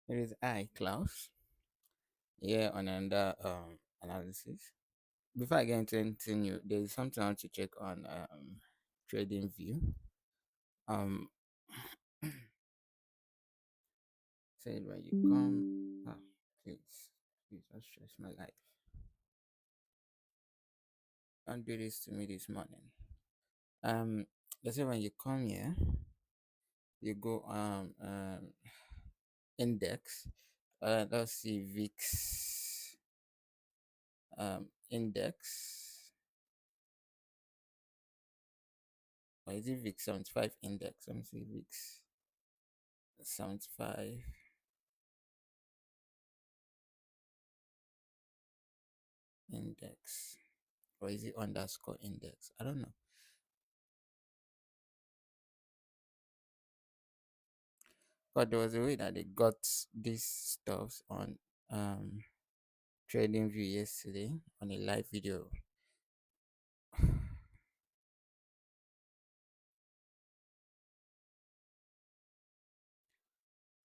It is I, Klaus, here on another analysis. Before I get into anything new, there is something I want to check on trading view. Um Say when you come please, please don't stress my life. Don't do this to me this morning. Um let's say when you come here, you go index. Let's see VIX index. Or is it VIX 75 index? Let me see VIX 75 index. Or is it underscore index? I don't know. But there was a way that they got these stuffs on um trading view yesterday on a live video.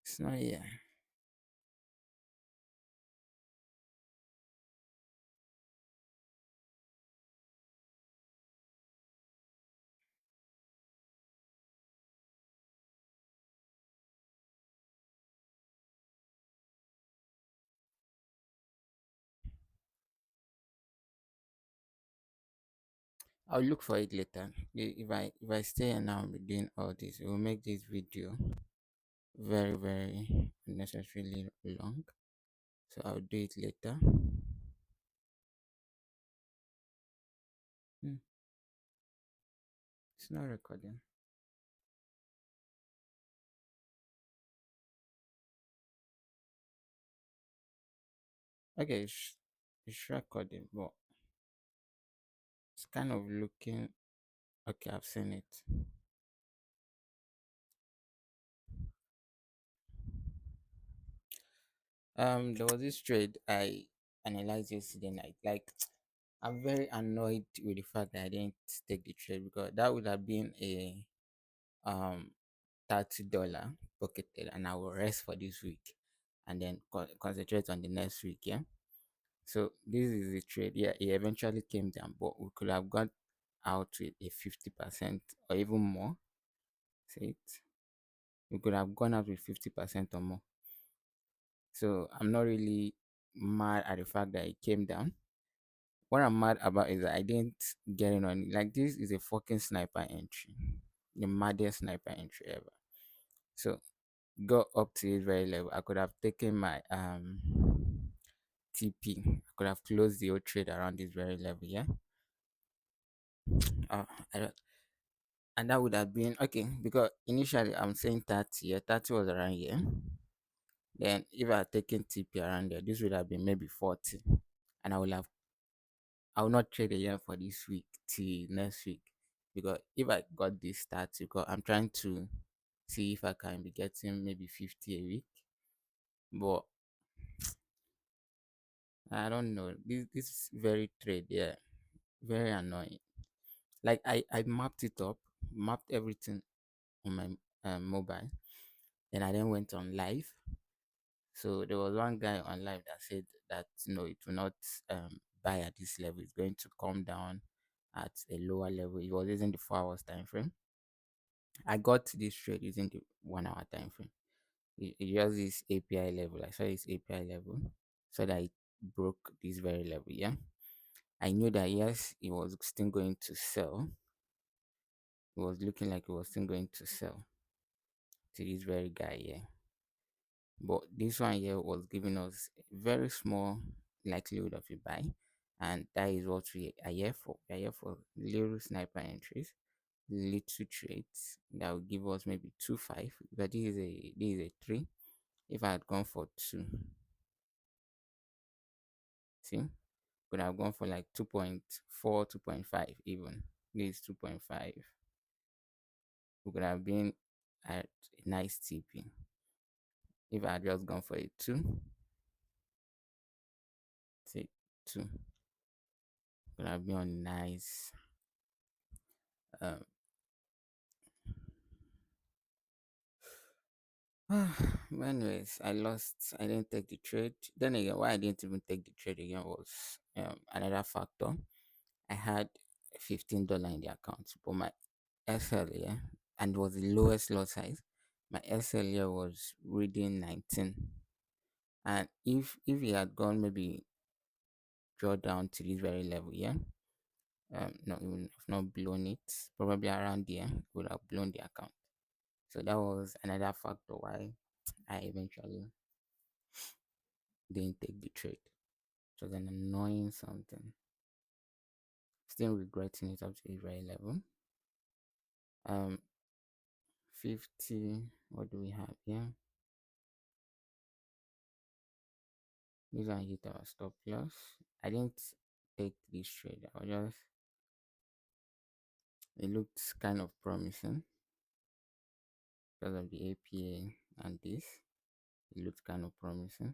It's not here. I'll look for it later. If I stay and now I'm doing all this, it will make this video very very unnecessarily long. So I'll do it later. Hmm, it's not recording. Okay, it's recording, but it's kind of looking okay. I've seen it. There was this trade I analyzed yesterday night. Like, I'm very annoyed with the fact that I didn't take the trade because that would have been a um $30 pocketed, and I will rest for this week and then concentrate on the next week. Yeah. So this is the trade. Yeah, it eventually came down, but we could have got out with a 50% or even more. See it? We could have gone out with 50% or more. So I'm not really mad at the fact that it came down. What I'm mad about is that I didn't get in on it. Like, this is a fucking sniper entry, the maddest sniper entry ever. So go up to this very level. I could have taken my TP. I could have closed the old trade around this very level. Yeah. I don't, and that would have been okay because initially I'm saying 30. Yeah, 30 was around here. Then if I had taken TP around there, this would have been maybe 40, and I will not trade again for this week till next week because if I got this start, because I'm trying to see if I can be getting maybe 50 a week, but I don't know. This very trade, yeah, very annoying. Like, I mapped it up, mapped everything on my mobile, then I then went on live. So there was one guy on live that said that it will not buy at this level. It's going to come down at a lower level. It was using the 4 hours time frame. I got this trade using the 1 hour time frame. It just this API level. I saw this API level so that it broke this very level. Yeah. I knew that yes, it was still going to sell. It was looking like it was still going to sell to this very guy here. But this one here was giving us a very small likelihood of a buy. And that is what we are here for. We are here for little sniper entries, little trades that will give us maybe 2.5. But this is a 3. If I had gone for 2, see, could have gone for like 2.4, 2.5 even. This is 2.5. We could have been at a nice TP. If I had just gone for a 2, say 2, could have been on nice um Anyways, I lost. I didn't take the trade. Then again, why I didn't even take the trade again was another factor. I had $15 in the account, but my SL, yeah, and it was the lowest lot size. My SL here was reading 19, and if it had gone maybe draw down to this very level, yeah, not even if not blown it, probably around there would have blown the account. So that was another factor why I eventually didn't take the trade. It was an annoying something. Still regretting it up to this very level. Um, 50. What do we have here? This one hit our stop loss. I didn't take this trade. I was just it looked kind of promising because of the APA and this. It looked kind of promising.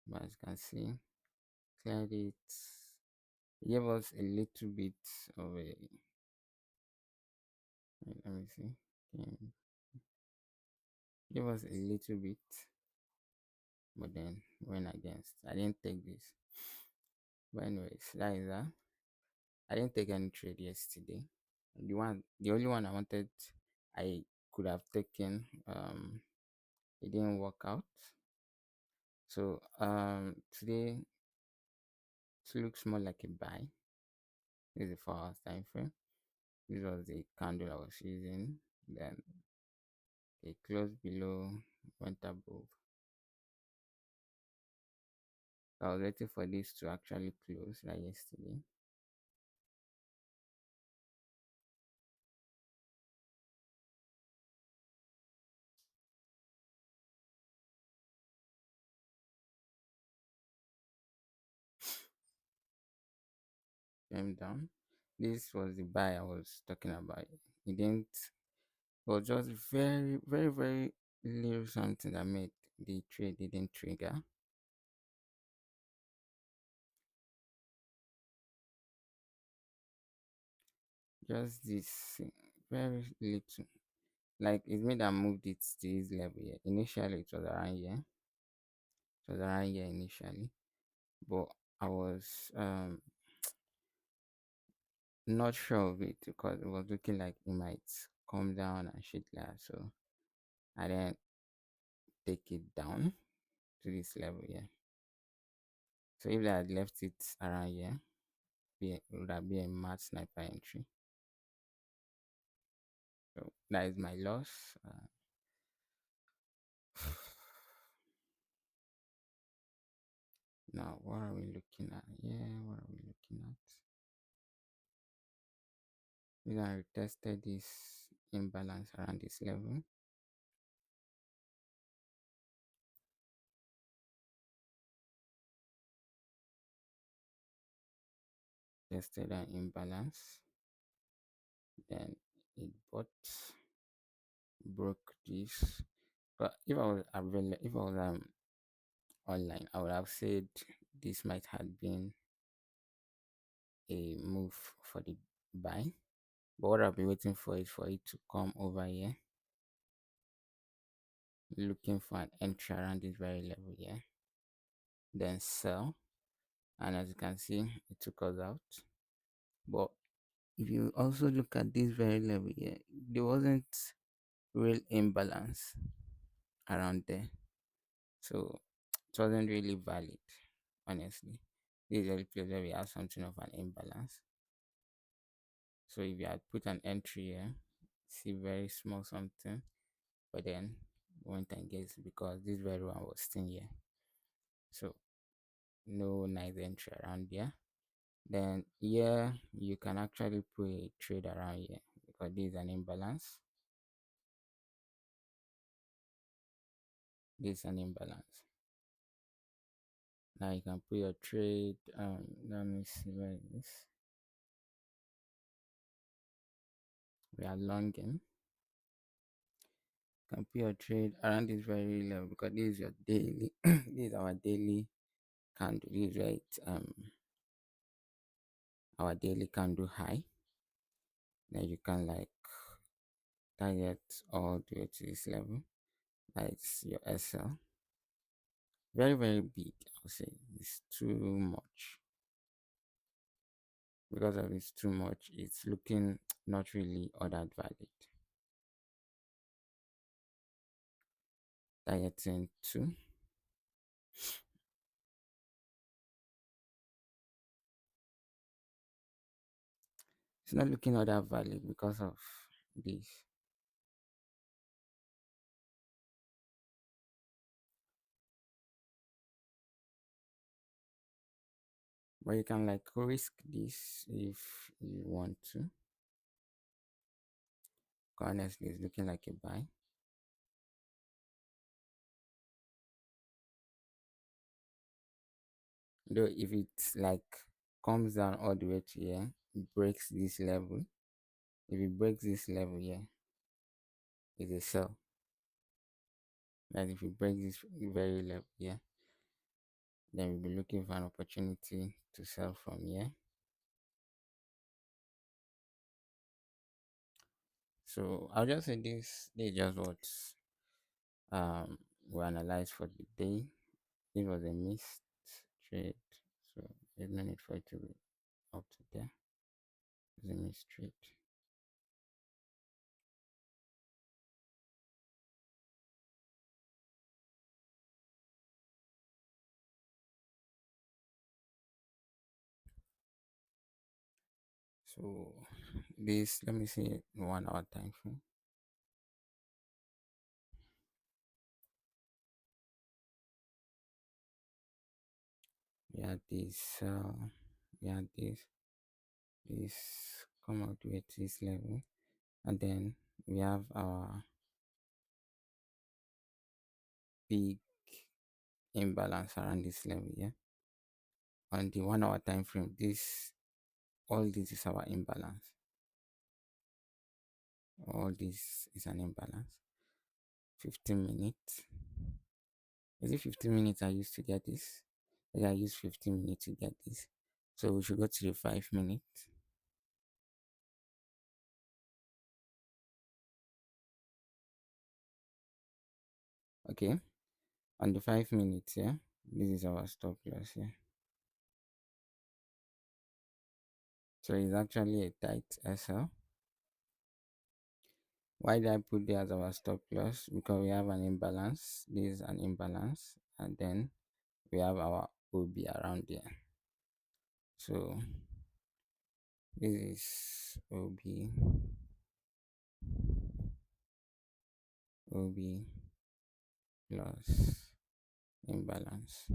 But as you can see, cleared it. It gave us a little bit of a let me see. Give us a little bit, but then went against. I didn't take this. But anyways, that is that. I didn't take any trade yesterday. The only one I wanted, I could have taken. It didn't work out. So today it looks more like a buy. This is the 4 hours time frame. This was the candle I was using. Then it closed below, went above. I was waiting for this to actually close like yesterday. Came down. This was the buy I was talking about. It didn't. It was just very, very, very little something that made the trade didn't trigger. Just this very little. Like it made I moved it to this level here. Initially it was around here. It was around here initially. But I was not sure of it because it was looking like it might come down and shit like that. So I didn't take it down to this level here. So if I had left it around here, it would have been a mad sniper entry. So that is my loss. Now, what are we looking at? Yeah, what are we looking at? We gonna retested this imbalance around this level. Tested an imbalance. Then it broke this. But if I was available, if I was online, I would have said this might have been a move for the buy. But what I've been waiting for is for it to come over here, looking for an entry around this very level here, then sell. And as you can see, it took us out. But if you also look at this very level here, there wasn't real imbalance around there. So it wasn't really valid, honestly. This is the only place where we have something of an imbalance. So if you had put an entry here, see very small something, but then went against because this very one was still here. So no nice entry around here. Then here you can actually put a trade around here because this is an imbalance. This is an imbalance. Now you can put your trade. Let me see where it is. We are longing. You can put your trade around this very level because this is your daily. This is our daily candle. This is right. Our daily candle high. Then you can like target all the way to this level. That's your SL. Very, very big, I'll say. It's too much. Because of it's too much, it's looking not really all that valid. Targeting 2. It's not looking all that valid because of this. But you can like risk this if you want to. Honestly, it's looking like a buy. Though if it's like comes down all the way to here, it breaks this level. If it breaks this level here, it's a sell. Like if it breaks this very level here, then we'll be looking for an opportunity to sell from here. So I'll just say this is just what we analyzed for the day. It was a missed trade, so there's no need for it to be up to there. It's a missed trade. So this, let me see 1 hour time frame. We had this, we had this come out with this level, and then we have our big imbalance around this level. Yeah, on the 1 hour time frame, this all this is our imbalance. All this is an imbalance. 15 minutes. Is it 15 minutes I used to get this? I used 15 minutes to get this. So we should go to the 5 minutes. Okay. On the 5 minutes, yeah. This is our stop loss here. So it's actually a tight SL. Why did I put there as our stop loss? Because we have an imbalance. This is an imbalance. And then we have our OB around there. So this is OB. OB plus imbalance.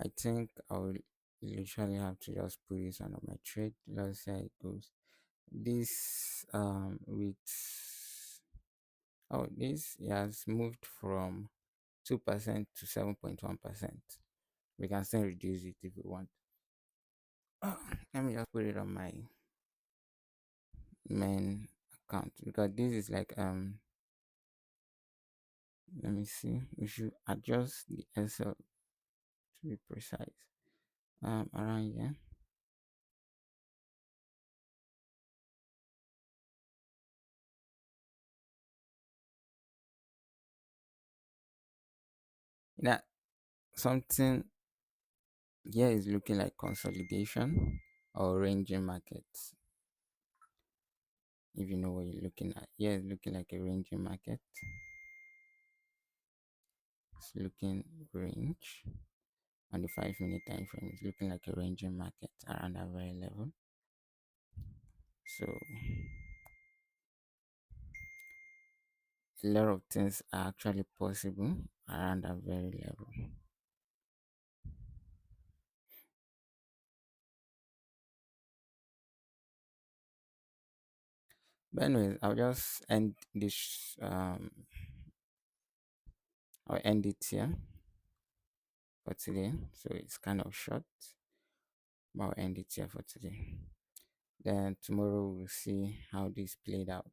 I think I will literally have to just put this on my trade. Let's see how it goes. This with this has moved from 2% to 7.1%. We can still reduce it if we want. Let me just put it on my main account because this is like let me see, we should adjust the SL to be precise around here. That something here is looking like consolidation or ranging markets. If you know what you're looking at, here it's looking like a ranging market. It's looking range on the 5 minute time frame. It's looking like a ranging market around that very level. So a lot of things are actually possible around that very level. But anyways, I'll just end this I'll end it here for today. So it's kind of short, but I'll end it here for today. Then tomorrow we'll see how this played out.